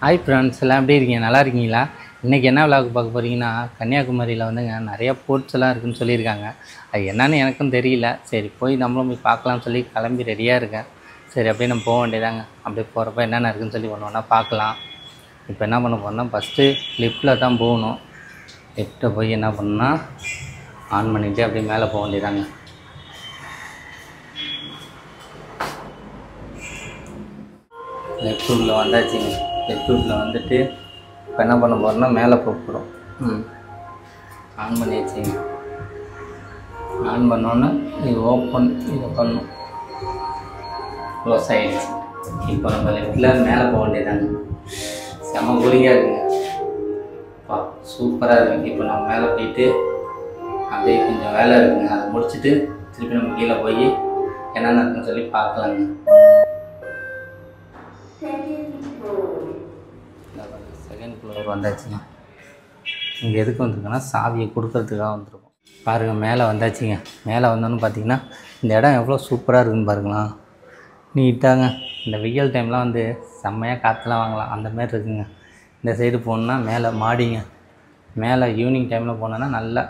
Hi friends, எல்லாம் எப்படி இருக்கீங்க? நல்லா இருக்கீங்களா? இன்றைக்கி என்ன விளாக் பார்க்க போகிறீங்கன்னா, கன்னியாகுமரியில் வந்துங்க நிறைய போர்ட்ஸ் எல்லாம் இருக்குதுன்னு சொல்லியிருக்காங்க. அது என்னன்னு எனக்கும் தெரியல. சரி, போய் நம்மளும் போய் பார்க்கலாம்னு சொல்லி கிளம்பி ரெடியாக இருக்கேன். சரி, அப்படியே நம்ம போக வேண்டியதாங்க. அப்படியே போகிறப்ப என்னென்ன இருக்குதுன்னு சொல்லி ஒன்று ஒன்றா பார்க்கலாம். இப்போ என்ன பண்ண போகிறோம்னா, ஃபஸ்ட்டு லிஃப்ட்டில் தான் போகணும். லிஃப்ட்டை போய் என்ன பண்ணணும்னா ஆன் பண்ணிவிட்டு அப்படியே மேலே போக வேண்டியதாங்க. லெஃப்ட் ரூட்டில் வந்தாச்சுங்க. லெஃப்ட் ரூட்டில் வந்துட்டு இப்போ என்ன பண்ண போகிறோம்னா மேலே போக போகிறோம். ஆன் பண்ணி வச்சுங்க. ஆன் பண்ணோன்னே இது ஓப்பன், இதை பண்ணும், க்ளோஸ் ஆகிடுச்சு. இப்போ நம்ம லெஃப்டில் மேலே போக வேண்டியதாங்க. செம்ம கூலிங்காக இருக்குங்க. சூப்பராக இருக்குங்க. இப்போ நம்ம மேலே போயிட்டு அப்படியே கொஞ்சம் வேலை இருக்குங்க, அதை முடிச்சுட்டு திருப்பி நம்ம கீழே போய் என்னென்ன இருக்குன்னு சொல்லி பார்க்கலாங்க. செகண்ட் ஃப்ளோர் வந்தாச்சுங்க. இங்கே எதுக்கு வந்திருக்கோன்னா சாவியை கொடுக்கறதுக்காக வந்திருக்கோம். பாருங்கள், மேலே வந்தாச்சுங்க. மேலே வந்தோன்னு பார்த்தீங்கன்னா இந்த இடம் எவ்வளோ சூப்பராக இருக்குதுன்னு பாருங்களா. நீட்டாங்க. இந்த வெயில் டைம்லாம் வந்து செம்மையாக காற்றுலாம் வாங்கலாம், அந்தமாரி இருக்குங்க. இந்த சைடு போகணுன்னா மேலே மாடிங்க. மேலே ஈவினிங் டைமில் போனோன்னா நல்லா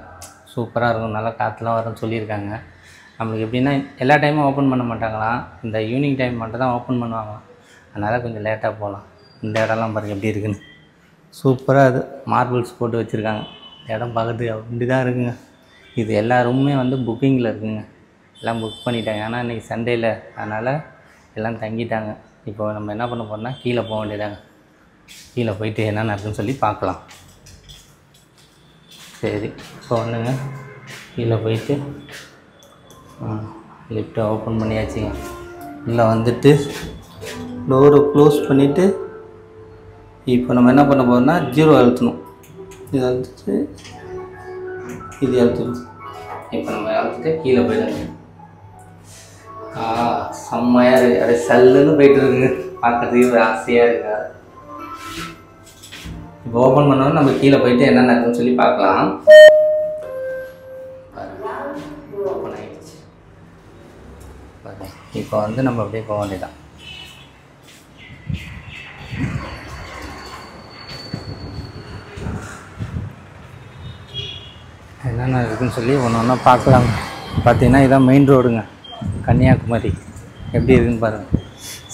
சூப்பராக இருக்கும், நல்லா காற்றுலாம் வரும்னு சொல்லியிருக்காங்க. நம்மளுக்கு எப்படின்னா எல்லா டைமும் ஓப்பன் பண்ண மாட்டாங்களாம், இந்த ஈவினிங் டைம் மட்டும் தான் ஓப்பன் பண்ணுவாங்களாம். அதனால் கொஞ்சம் லேட்டாக போகலாம். இந்த இடம்லாம் பாருங்கள் எப்படி இருக்குன்னு. சூப்பராக இது மார்பிள்ஸ் போட்டு வச்சுருக்காங்க. இடம் பார்க்கறதுக்கு அப்படி தான் இருக்குங்க. இது எல்லா ரூமுமே வந்து புக்கிங்கில் இருக்குங்க. எல்லாம் புக் பண்ணிட்டாங்க. ஆனால் இன்றைக்கி சண்டேயில், அதனால் எல்லாம் தங்கிட்டாங்க. இப்போ நம்ம என்ன பண்ண போகிறோம்னா கீழே போக வேண்டியதாங்க. கீழே போயிட்டு என்னென்ன இருக்குன்னு சொல்லி பார்க்கலாம். சரி, இப்போ வந்துங்க கீழே போயிட்டு லிஃப்ட்டை ஓப்பன் பண்ணியாச்சுங்க. உள்ளே வந்துட்டு டோரை க்ளோஸ் பண்ணிவிட்டு இப்போ நம்ம என்ன பண்ண போகிறோம்னா 0 அழுத்தணும். இது அழுத்திட்டு இது அழுத்தணும். இப்போ நம்ம அழுத்திட்டு கீழே போயிடுங்க. செம்மையாக இருக்குது. அப்படியே சல்லுன்னு போயிட்டு இருக்குங்க. பார்க்கறதுக்கு ஒரு ஆசையாக இருக்கா. இப்போ ஓப்பன் பண்ணோன்னா நம்ம கீழே போயிட்டு என்னென்ன இருக்குன்னு சொல்லி பார்க்கலாம். ஓப்பன் ஆகிடுச்சு. இப்போ வந்து நம்ம அப்படியே போக வேண்டியதான். என்னென்ன இருக்குதுன்னு சொல்லி ஒன்று ஒன்றா பார்க்கலாங்க. பார்த்தீங்கன்னா இதான் மெயின் ரோடுங்க, கன்னியாகுமரி. எப்படி இருக்குதுன்னு பாருங்கள்.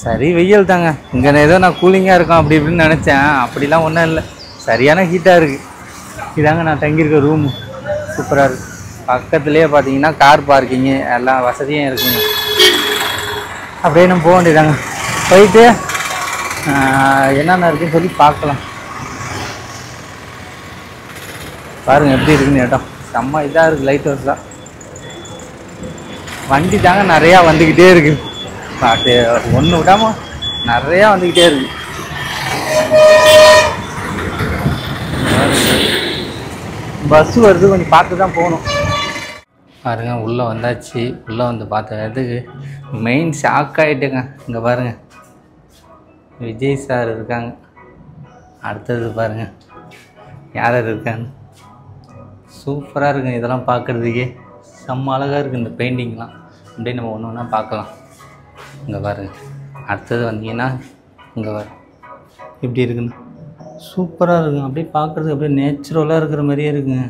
சரி, வெயில் தாங்க. இங்கே ஏதோ நான் கூலிங்காக இருக்கும் அப்படி இப்படின்னு நினச்சேன். அப்படிலாம் ஒன்றும் இல்லை, சரியான ஹீட்டாக இருக்குது. இதாங்க நான் தங்கியிருக்க ரூமு. சூப்பராக இருக்குது. பக்கத்துலேயே பார்த்தீங்கன்னா கார் பார்க்கிங்கு எல்லா வசதியும் இருக்குங்க. அப்படியே நம்ம போக வேண்டியதாங்க. போயிட்டு என்னென்ன இருக்குதுன்னு சொல்லி பார்க்கலாம். பாருங்கள் எப்படி இருக்குன்னு இடம். செம்ம இதாக இருக்குது. லைட் ஹவுஸ்லாம் வண்டி தாங்க நிறையா வந்துக்கிட்டே இருக்குது. பாட்டு ஒன்று விடாமல் நிறையா வந்துக்கிட்டே இருக்குது. பஸ்ஸு வருது, கொஞ்சம் பார்த்து தான் போகணும். பாருங்கள், உள்ளே வந்தாச்சு. உள்ளே வந்து பார்த்ததுக்கு மெயின் ஷாக் ஆகிட்டுங்க. இங்கே பாருங்கள், விஜய் சார் இருக்காங்க. அடுத்தது பாருங்கள் யார் இருக்காங்க. சூப்பராக இருக்குங்க. இதெல்லாம் பார்க்குறதுக்கே செம்ம அழகாக இருக்குது இந்த பெயிண்டிங்லாம். அப்படியே நம்ம ஒன்று ஒன்றா பார்க்கலாம். இங்கே பாருங்கள். அடுத்தது வந்தீங்கன்னா இங்கே பாருங்க எப்படி இருக்குன்னு. சூப்பராக இருக்குங்க. அப்படியே பார்க்குறதுக்கு அப்படியே நேச்சுரலாக இருக்கிற மாதிரியே இருக்குங்க.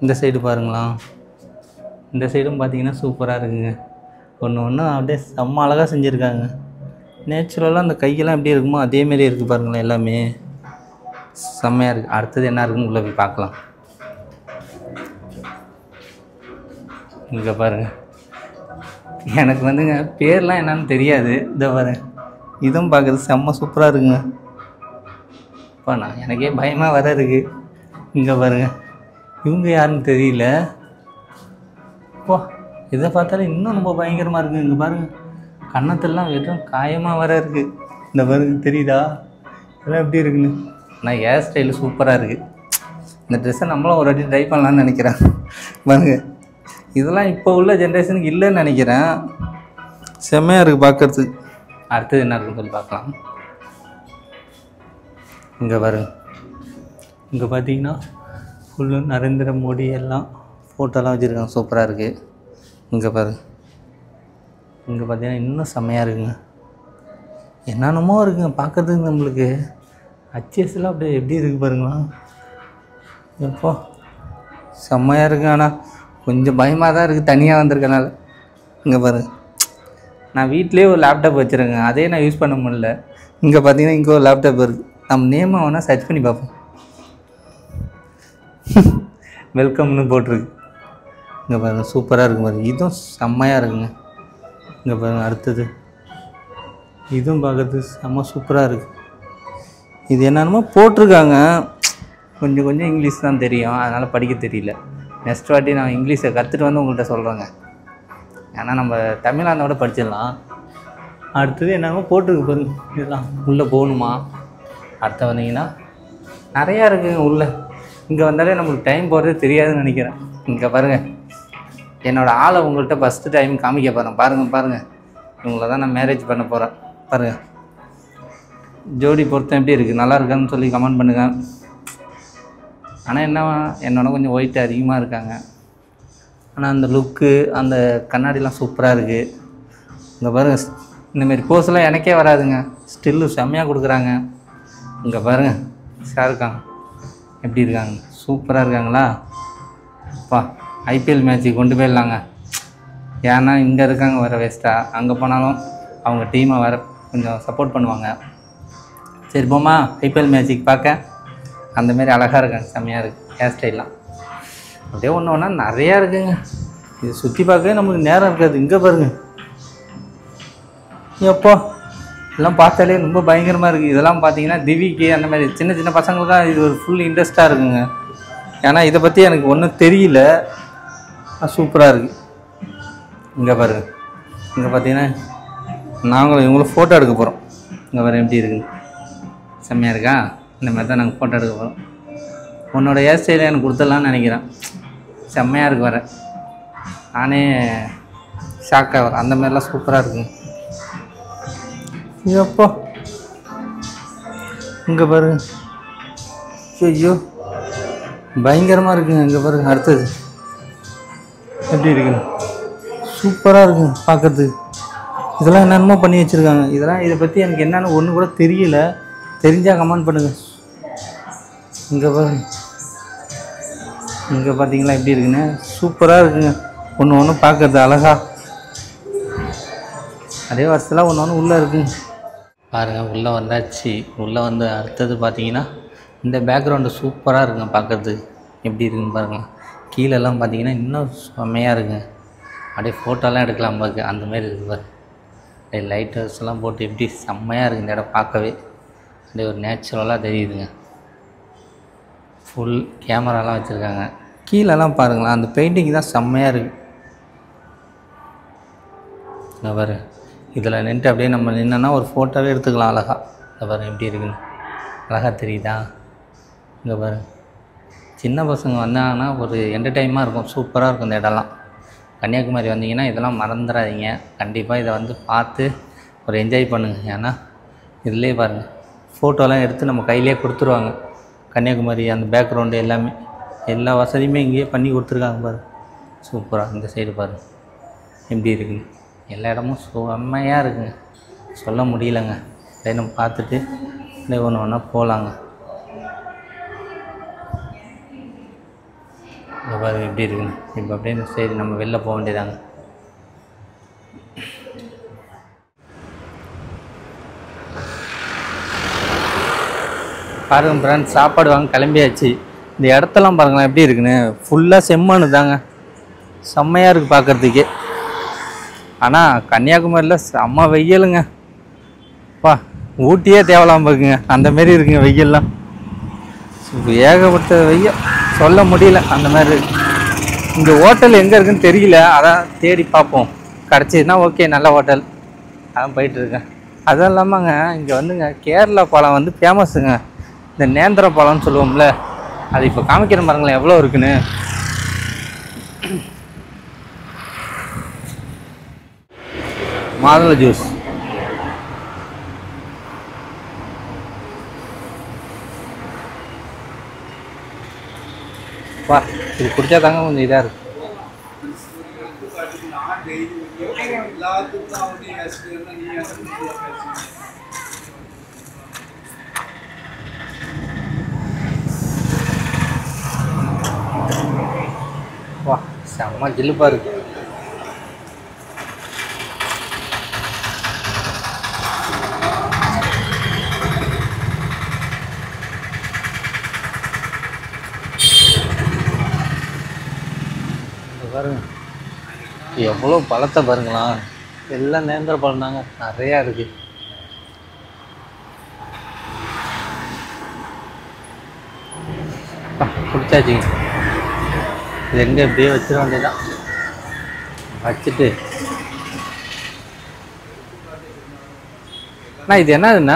இந்த சைடு பாருங்களா. இந்த சைடும் பார்த்தீங்கன்னா சூப்பராக இருக்குங்க. ஒன்று ஒன்று அப்படியே செம்ம அழகாக செஞ்சுருக்காங்க. நேச்சுரலாக அந்த கையெல்லாம் எப்படி இருக்குமோ அதேமாரி இருக்குது பாருங்களேன். எல்லாமே செம்மையாக இருக்குது. அடுத்தது என்ன இருக்குன்னு உள்ளே போய் பார்க்கலாம். இங்கே பாருங்கள், எனக்கு வந்துங்க பேர்லாம் என்னன்னு தெரியாது. இதை பாருங்க, இதுவும் பார்க்குறது செம்ம சூப்பராக இருக்குங்க. இப்போ எனக்கே பயமாக வர இருக்குது. இங்கே பாருங்கள், இவங்க யாருன்னு தெரியல. ஓ, இதை பார்த்தாலும் இன்னும் ரொம்ப பயங்கரமாக இருக்குங்க. இங்கே பாருங்கள், கன்னத்தெல்லாம் வெறும் காயமாக வர இருக்குது. இந்த பாருங்க, தெரியுதா இதெல்லாம் எப்படி இருக்குன்னு. ஆனால் ஹேர் ஸ்டைலு சூப்பராக இருக்குது. இந்த ட்ரெஸ்ஸை நம்மளும் ஒரு வாட்டி ட்ரை பண்ணலான்னு நினைக்கிறேன். பாருங்க, இதெல்லாம் இப்போ உள்ள ஜென்ரேஷனுக்கு இல்லைன்னு நினைக்கிறேன். செம்மையாக இருக்குது பார்க்குறதுக்கு. அடுத்தது என்ன இருக்குன்னு சொல்லி பார்க்கலாம். இங்கே பாருங்க, இங்கே பார்த்தீங்கன்னா ஃபுல்லு நரேந்திர மோடி எல்லாம் ஃபோட்டோலாம் வச்சுருக்காங்க. சூப்பராக இருக்குது. இங்கே பாருங்க, இங்கே பார்த்தீங்கன்னா இன்னும் செம்மையாக இருக்குங்க. என்னென்னமோ இருக்குங்க பார்க்குறதுக்கு நம்மளுக்கு அச்சஸ்லாம் அப்படியே எப்படி இருக்குது பாருங்களா. எப்போ செம்மையாக இருக்குது. ஆனால் கொஞ்சம் பயமாக தான் இருக்குது தனியாக வந்திருக்கனால. இங்கே பாருங்கள், நான் வீட்டிலே ஒரு லேப்டாப் வச்சுருக்கேங்க, அதே நான் யூஸ் பண்ண முடியல. இங்கே பார்த்தீங்கன்னா இங்கே ஒரு லேப்டாப் இருக்குது. நம்ம நேமை வேணால் சர்ச் பண்ணி பார்ப்போம். வெல்கம்னு போட்டிருக்கு. இங்கே பாருங்கள் சூப்பராக இருக்குது பாருங்கள். இதுவும் செம்மையாக இருக்குங்க. இங்கே பாருங்கள் அடுத்தது இதுவும் பார்க்குறது செம்ம சூப்பராக இருக்குது. இது என்னென்னமோ போட்டிருக்காங்க, கொஞ்சம் கொஞ்சம் இங்கிலீஷ் தான் தெரியும், அதனால் படிக்க தெரியல. நெக்ஸ்ட் வாட்டி நான் இங்கிலீஷை கற்றுட்டு வந்து உங்கள்கிட்ட சொல்கிறேங்க. ஏன்னா நம்ம தமிழாந்தோட படிச்சிடலாம். அடுத்தது என்னென்னமோ போட்டிருக்கு பாருங்க. இதெல்லாம் உள்ளே போகணுமா. அடுத்த வந்தீங்கன்னா நிறையா இருக்குங்க உள்ளே. இங்கே வந்தாலே நம்மளுக்கு டைம் போகிறதே தெரியாதுன்னு நினைக்கிறேன். இங்கே பாருங்கள், என்னோடய ஆளை உங்கள்கிட்ட ஃபஸ்ட்டு டைம் காமிக்க போகிறேன். பாருங்கள் இவங்கள தான் நான் மேரேஜ் பண்ண போகிறேன். பாருங்கள் ஜோடி பொருத்தம் எப்படி இருக்குது, நல்லா இருக்கான்னு சொல்லி கமெண்ட் பண்ணுங்கள். ஆனால் என்னோட கொஞ்சம் ஒயிட் அதிகமாக இருக்காங்க. ஆனால் அந்த லுக்கு அந்த கண்ணாடிலாம் சூப்பராக இருக்குது. இங்கே பாருங்கள், இந்தமாரி போஸ்லாம் எனக்கே வராதுங்க, ஸ்டில்லு செம்மையாக கொடுக்குறாங்க. இங்கே பாருங்கள் ஷாருக்கான் எப்படி இருக்காங்க, சூப்பராக இருக்காங்களா. அப்பா ஐபிஎல் மேட்ச்சுக்கு கொண்டு போயிடலாங்க. ஏன்னா இங்கே இருக்காங்க வர வேஸ்ட்டாக, அங்கே போனாலும் அவங்க டீமை வர கொஞ்சம் சப்போர்ட் பண்ணுவாங்க. சரி போமா ஐபிஎல் மேட்ச்சுக்கு பார்க்க. அந்தமாரி அழகாக இருக்காங்க, செம்மையாக இருக்குது ஹேர் ஸ்டைல்லாம். அப்படியே ஒன்று ஒன்றா நிறையா இருக்குங்க. இது சுற்றி பார்க்கவே நமக்கு நேரம் இருக்காது. இங்கே பாருங்கள் எப்போ எல்லாம் பார்த்தாலே ரொம்ப பயங்கரமாக இருக்குது. இதெல்லாம் பார்த்தீங்கன்னா திவிக்கு அந்த மாதிரி சின்ன சின்ன பசங்களுக்கு தான் இது ஒரு ஃபுல் இன்ட்ரெஸ்ட்டாக இருக்குங்க. ஏன்னா இதை பற்றி எனக்கு ஒன்றும் தெரியல, சூப்பராக இருக்குது. இங்கே பாருங்கள், இங்கே பார்த்தீங்கன்னா நாங்களும் இவங்களும் ஃபோட்டோ எடுக்க போகிறோம். இங்கே பாருங்கள் எப்படி இருக்குது, செம்மையாக இருக்கா. இந்த மாதிரி தான் நாங்கள் ஃபோட்டோ எடுக்க போகிறோம். உன்னோட ஹேர் ஸ்டைலை எனக்கு கொடுத்துடலான்னு நினைக்கிறேன். செம்மையாக இருக்கு வர, நானே ஷாக்காக வரேன். அந்த மாதிரிலாம் சூப்பராக இருக்குங்க. ஐயோப்பா இங்கே பாருங்க, ஐயோ பயங்கரமாக இருக்குங்க. இங்கே பாருங்க அடுத்தது எப்படி இருக்குங்க, சூப்பராக இருக்குங்க பார்க்குறதுக்கு. இதெல்லாம் என்னென்னமோ பண்ணி வச்சுருக்காங்க. இதெல்லாம் இதை பற்றி எனக்கு என்னென்னு ஒன்று கூட தெரியல, தெரிஞ்சால் கமெண்ட் பண்ணுங்கள். இங்கே பாருங்க, இங்கே பார்த்தீங்களா எப்படி இருக்குன்னு, சூப்பராக இருக்குங்க. ஒன்று ஒன்று பார்க்குறது அழகா, அதே வருஷத்தில் ஒன்று ஒன்று உள்ளே இருக்குங்க. பாருங்கள் உள்ளே வந்தாச்சு. உள்ளே வந்து அடுத்தது பார்த்தீங்கன்னா இந்த பேக்ரவுண்டு சூப்பராக இருக்குங்க பார்க்குறதுக்கு. எப்படி இருக்குன்னு பாருங்கள். கீழெல்லாம் பார்த்தீங்கன்னா இன்னும் செம்மையாக இருக்குங்க. அப்படியே ஃபோட்டோலாம் எடுக்கலாம் பார்க்க, அந்தமாரி இருக்குது பாரு. அப்படியே லைட் ஹவுஸ்லாம் போட்டு எப்படி செம்மையாக இருக்குது இந்த இடம் பார்க்கவே. அப்படியே ஒரு நேச்சுரலாக தெரியுதுங்க. ஃபுல் கேமராலாம் வச்சுருக்காங்க. கீழெல்லாம் பாருங்களேன், அந்த பெயிண்டிங் தான் செம்மையாக இருக்குது. இங்கே பாரு, இதில் நின்று அப்படியே நம்ம நின்னோன்னா ஒரு ஃபோட்டோவே எடுத்துக்கலாம் அழகா. இங்கே பாரு எப்படி இருக்குன்னு, அழகாக தெரியுதா. இங்கே பாரு, சின்ன பசங்க வந்தாங்கன்னா ஒரு என்டர்டைமாக இருக்கும், சூப்பராக இருக்கும் இந்த இடம்லாம். கன்னியாகுமரி வந்தீங்கன்னா இதெல்லாம் மறந்துடாதீங்க. கண்டிப்பாக இதை வந்து பார்த்து ஒரு என்ஜாய் பண்ணுங்கள். ஏன்னா இதிலே பாருங்கள் ஃபோட்டோலாம் எடுத்து நம்ம கையிலே கொடுத்துருவாங்க. கன்னியாகுமரி அந்த பேக்ரவுண்டு எல்லாமே, எல்லா வசதியுமே இங்கேயே பண்ணி கொடுத்துருக்காங்க பாரு. சூப்பராக இந்த சைடு பாருங்கள் எப்படி இருக்குங்க. எல்லா இடமும் செம்மையாக இருக்குங்க, சொல்ல முடியலங்க. அப்படியே நம்ம பார்த்துட்டு அப்படியே ஒன்று ஒன்றா போகலாங்க. இந்த பாருங்க எப்படி இருக்குங்க. இப்போ அப்படியே இந்த சைடு நம்ம வெளில போக வேண்டியதாங்க. பாருங்கள் ஃப்ரெண்ட்ஸ், சாப்பாடு வாங்க கிளம்பியாச்சு. இந்த இடத்தெல்லாம் பாருங்களேன் எப்படி இருக்குன்னு, ஃபுல்லாக செம்மண்ணு தாங்க, செம்மையாக இருக்குது பார்க்குறதுக்கே. ஆனால் கன்னியாகுமரியில் செம்ம வெயிலுங்க. பா ஊட்டியே தேவலாம் பார்க்குங்க, அந்தமாரி இருக்குங்க வெயிலெலாம். ஏகப்பட்ட வெயில் சொல்ல முடியல, அந்த மாதிரி இருக்கு. இந்த ஹோட்டல் எங்கே இருக்குன்னு தெரியல, அதான் தேடி பார்ப்போம். கிடச்சிதுன்னா ஓகே, நல்ல ஹோட்டல், அதான் போயிட்டுருக்கேன். அதுவும் இல்லாமங்க இங்கே வந்துங்க கேரளா பழம் வந்து ஃபேமஸுங்க. இந்த நேந்திர பழம்னு சொல்லுவோம்ல, அது இப்போ காமிக்கிற பாருங்களேன் எவ்வளோ இருக்குன்னு. மாதுளை ஜூஸ் வா, இது குடிச்சா தாங்க கொஞ்சம் இதாக இருக்குது. அம்மா ஜில்லுப்பாக இருக்குது. பாருங்க எவ்வளோ பழத்தை பாருங்களா, எல்லாம் நேந்திர பழம் தாங்க, நிறையா இருக்குது. பிடிச்சாச்சுங்க. இது எங்கே இப்படியே வச்சிட வேண்டியதான். வச்சுட்டு அண்ணா இது என்னதுண்ணா?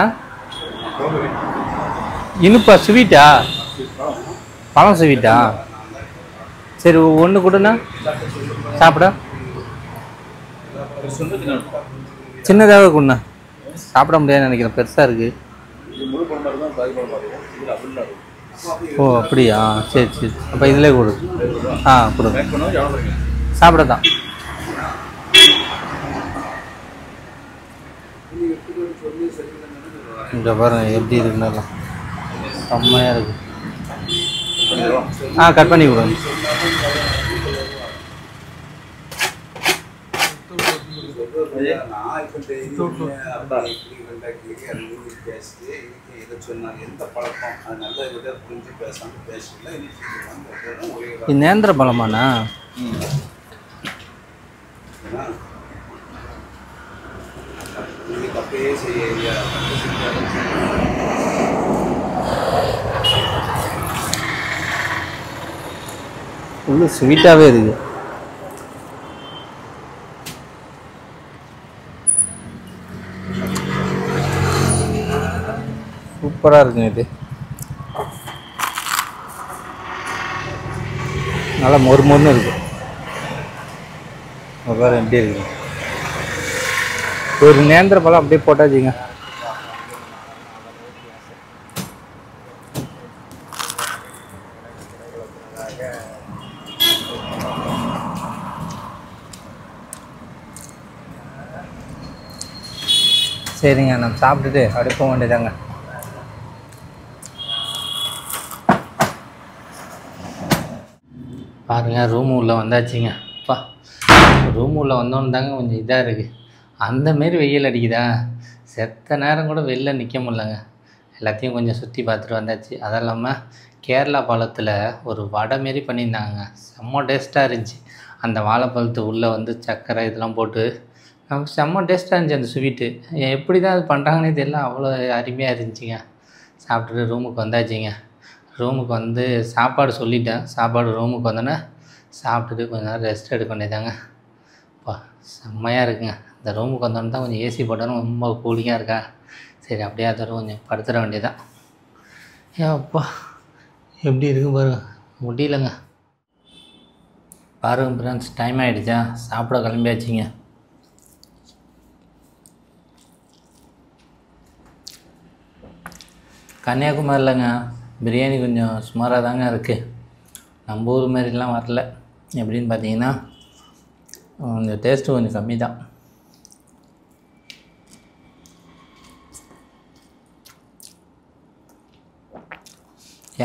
இனிப்பா? ஸ்வீட்டா? பழம் ஸ்வீட்டா? சரி ஒன்று கொடுண்ணா சாப்பிட. சின்னதாக கொடுண்ணா, சாப்பிட முடியாதுன்னு நினைக்கிறேன், பெருசாக இருக்குது. ஓ அப்படியா, சரி சரி, அப்போ இதிலே கொடு. கொடுங்க, சாப்பிட தான். இங்கே பாருங்க எப்படி இருக்குன்னு, செம்மையாக இருக்குது. கட் பண்ணி கொடுங்க. இது நேந்திர பழமாண்ணா? உள்ள ஸ்வீட்டாகவே இருக்குது. சூப்பராக இருக்குங்க. இது நல்லா மொறு மொறுன்னு இருக்குது. வேறு எப்படி இருக்குது? ஒரு நேந்திர பழம் அப்படியே போட்டாச்சுங்க. சரிங்க, நம்ம சாப்பிட்டுட்டு அப்படியே போக வேண்டியதாங்க. பாருங்கள் ரூம் உள்ளே வந்தாச்சுங்க. அப்பா ரூம் உள்ளே வந்தோன்னு தாங்க கொஞ்சம் இதாக இருக்குது. அந்தமாரி வெயில் அடிக்குதா, செத்த நேரம் கூட வெளில நிற்க முடியலங்க. எல்லாத்தையும் கொஞ்சம் சுற்றி பார்த்துட்டு வந்தாச்சு. அதுவும் இல்லாமல் கேரளா பழத்தில் ஒரு வடை மாரி பண்ணியிருந்தாங்க, செம்ம டேஸ்ட்டாக இருந்துச்சு. அந்த வாழைப்பழத்து உள்ளே வந்து சர்க்கரை இதெல்லாம் போட்டு நமக்கு செம்ம டேஸ்ட்டாக இருந்துச்சு அந்த ஸ்வீட்டு. எப்படி தான் அது பண்ணுறாங்கன்னே தெரியல, அவ்வளோ அருமையாக இருந்துச்சுங்க. சாப்பிட்டுட்டு ரூமுக்கு வந்தாச்சுங்க. ரூமுக்கு வந்து சாப்பாடு சொல்லிட்டேன். சாப்பாடு ரூமுக்கு வந்தோன்னே சாப்பிட்டுட்டு கொஞ்ச நேரம் ரெஸ்ட் எடுக்க வேண்டியதாங்க. அப்பா செம்மையாக இருக்குங்க. இந்த ரூமுக்கு வந்தோன்னே தான் கொஞ்சம் ஏசி போட்டாலும் ரொம்ப கூலிங்காக இருக்கா. சரி அப்படியே அதோட கொஞ்சம் படுத்துட வேண்டியதான். அப்பா எப்படி இருக்கு பாருங்க, முடியலங்க. பாருங்க ஃப்ரெண்ட்ஸ், டைம் ஆகிடுச்சா, சாப்பிட கிளம்பியாச்சுங்க. கன்னியாகுமரியிலங்க பிரியாணி கொஞ்சம் சுமாராக தாங்க இருக்குது. நம்ம ஊர் மாதிரிலாம் வரல. எப்படின்னு பார்த்தீங்கன்னா கொஞ்சம் டேஸ்ட்டு கொஞ்சம் கம்மி தான்.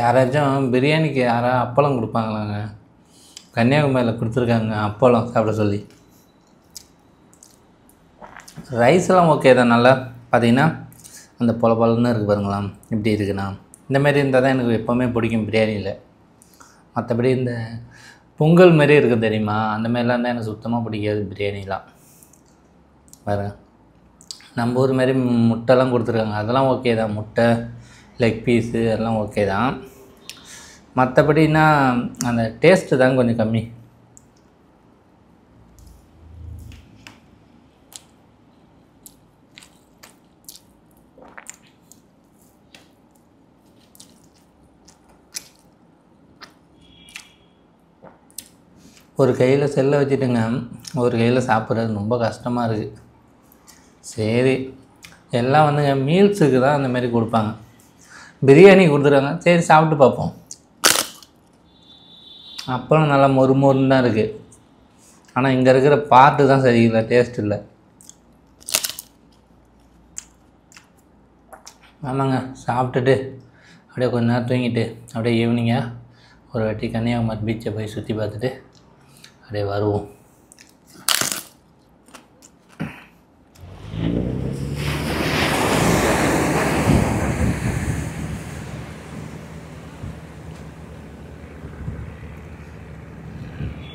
யாராச்சும் பிரியாணிக்கு யாராவது அப்பளம் கொடுப்பாங்களாங்க? கன்னியாகுமரியில் கொடுத்துருக்காங்க அப்பளம் சாப்பிட சொல்லி. ரைஸ்லாம் ஓகே தான், நல்லா பார்த்தீங்கன்னா அந்த பொல பொலன்னு இருக்குது பாருங்களா, இப்படி இருக்குண்ணா. இந்தமாரி இருந்தால் தான் எனக்கு எப்போவுமே பிடிக்கும் பிரியாணியில். மற்றபடி இந்த பொங்கல் மாரி இருக்குது தெரியுமா, அந்த மாதிரிலாம் தான் எனக்கு சுத்தமாக பிடிக்காது பிரியாணிலாம். வேறு நம்ம ஊர் மாரி முட்டைலாம் கொடுத்துருக்காங்க, அதெல்லாம் ஓகே தான். முட்டை, லெக் பீஸு அதெல்லாம் ஓகே தான். மற்றபடினா அந்த டேஸ்ட்டு தான் கொஞ்சம் கம்மி. ஒரு கையில் செல்லை வச்சுட்டுங்க, ஒரு கையில் சாப்பிட்றது ரொம்ப கஷ்டமாக இருக்குது. சரி எல்லாம் வந்துங்க மீல்ஸுக்கு தான் அந்தமாரி கொடுப்பாங்க. பிரியாணி கொடுத்துருவாங்க, சரி சாப்பிட்டு பார்ப்போம். அப்பளம் நல்லா மொறு மொறுன்னு தான் இருக்குது. ஆனால் இங்கே இருக்கிற பார்ட்டு தான் சரியில்லை, டேஸ்ட் இல்லை. ஆமாங்க, சாப்பிட்டுட்டு அப்படியே கொஞ்ச நேரம் தூங்கிட்டு அப்படியே ஈவினிங்காக ஒரு வாட்டி கன்னியாகுமரி பீச்சை போய் சுற்றி பார்த்துட்டு அப்படியே வருவோம்.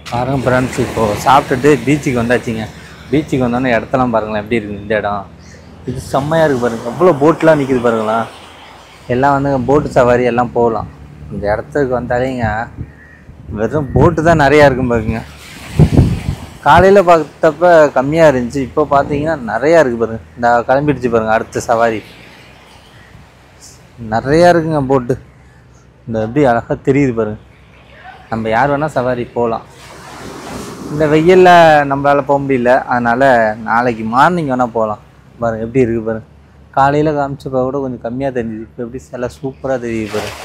பாருங்கள் ஃப்ரெண்ட்ஸ், இப்போது சாப்பிட்டுட்டு பீச்சுக்கு வந்தாச்சுங்க. பீச்சுக்கு வந்தோன்னே இடத்தெல்லாம் பாருங்களேன் எப்படி இருக்குது இந்த இடம். இது செம்மையாக இருக்குது பாருங்கள். எவ்வளோ போட்லாம் நிற்கிது பாருங்களா. எல்லாம் வந்து போட்டு சவாரி எல்லாம் போகலாம். இந்த இடத்துக்கு வந்தாலேங்க வெறும் போட்டு தான் நிறையா இருக்கும் பாருங்க. காலையில் பார்த்தப்ப கம்மியாக இருந்துச்சு, இப்போ பார்த்தீங்கன்னா நிறையா இருக்குது பாருங்கள். இந்த கிளம்பிடுச்சு பாருங்கள் அடுத்த சவாரி. நிறையா இருக்குங்க போட்டு. இந்த எப்படி அழகாக தெரியுது பாருங்கள். நம்ம யார் வேணால் சவாரி போகலாம். இந்த வெயிலில் நம்மளால் போக முடியல, அதனால் நாளைக்கு மார்னிங் வேணால் போகலாம். பாருங்கள் எப்படி இருக்குது பாருங்கள். காலையில் காமிச்சப்போ கூட கொஞ்சம் கம்மியாக தெரிஞ்சுது, இப்போ எப்படி சில சூப்பராக தெரியுது பாருங்கள்.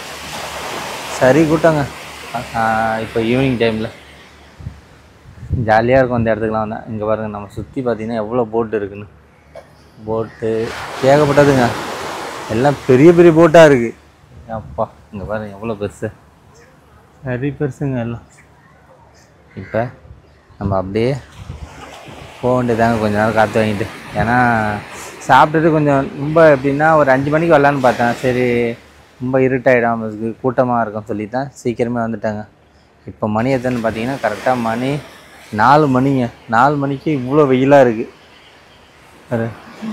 சரி கூட்டங்க. இப்போ ஈவினிங் டைமில் ஜாலியாக இருக்கும் அந்த இடத்துக்குலாம் வந்தேன். இங்கே பாருங்கள், நம்ம சுற்றி பார்த்திங்கன்னா எவ்வளோ போட்டு இருக்குன்னு. போட்டு ஏகப்பட்டதுங்க. எல்லாம் பெரிய பெரிய போட்டாக இருக்குது. அப்பா இங்கே பாருங்கள் எவ்வளோ பெருசு, சரி பெருசுங்க எல்லாம். இப்போ நம்ம அப்படியே போக வேண்டியதாங்க. கொஞ்ச நேரம் காற்று வாங்கிட்டு. ஏன்னா சாப்பிட்டுட்டு கொஞ்சம் ரொம்ப எப்படின்னா ஒரு 5 மணிக்கு வரலான்னு பார்த்தேன். சரி ரொம்ப இருட்டாகிடும், அதுக்கு கூட்டமாக இருக்கும் சொல்லி தான் சீக்கிரமே வந்துட்டாங்க. இப்போ மணி எத்தனை பார்த்தீங்கன்னா கரெக்டாக மணி 4 மணிங்க. 4 மணிக்கு இவ்வளோ வெயிலாக இருக்குது பாரு.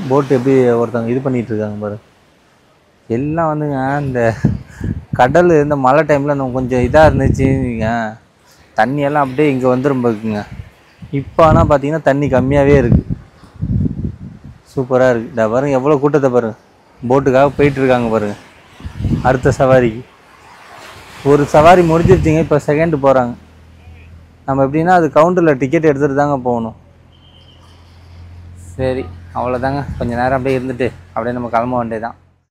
போட்டு எப்படி ஒருத்தவங்க இது பண்ணிகிட்ருக்காங்க பாரு. எல்லாம் வந்துங்க இந்த கடல் இந்த மழை டைமில் நம்ம கொஞ்சம் இதாக இருந்துச்சுங்க, தண்ணியெல்லாம் அப்படியே இங்கே வந்துடும் பாருக்குங்க. இப்போ ஆனால் பார்த்தீங்கன்னா தண்ணி கம்மியாகவே இருக்குது. சூப்பராக இருக்குது. இந்த பாருங்கள் எவ்வளோ கூட்டத்தை பாருங்கள். போட்டுக்காக போயிட்டுருக்காங்க பாருங்கள் அடுத்த சவாரிக்கு. ஒரு சவாரி முடிஞ்சிருச்சிங்க, இப்போ செகண்டு போகிறாங்க. நம்ம எப்படின்னா அது கவுண்டரில் டிக்கெட் எடுத்துகிட்டு தாங்க போகணும். சரி அவ்வளோதாங்க. கொஞ்சம் நேரம் அப்படியே இருந்துட்டு அப்படியே நம்ம கிளம்ப வேண்டியது தான்.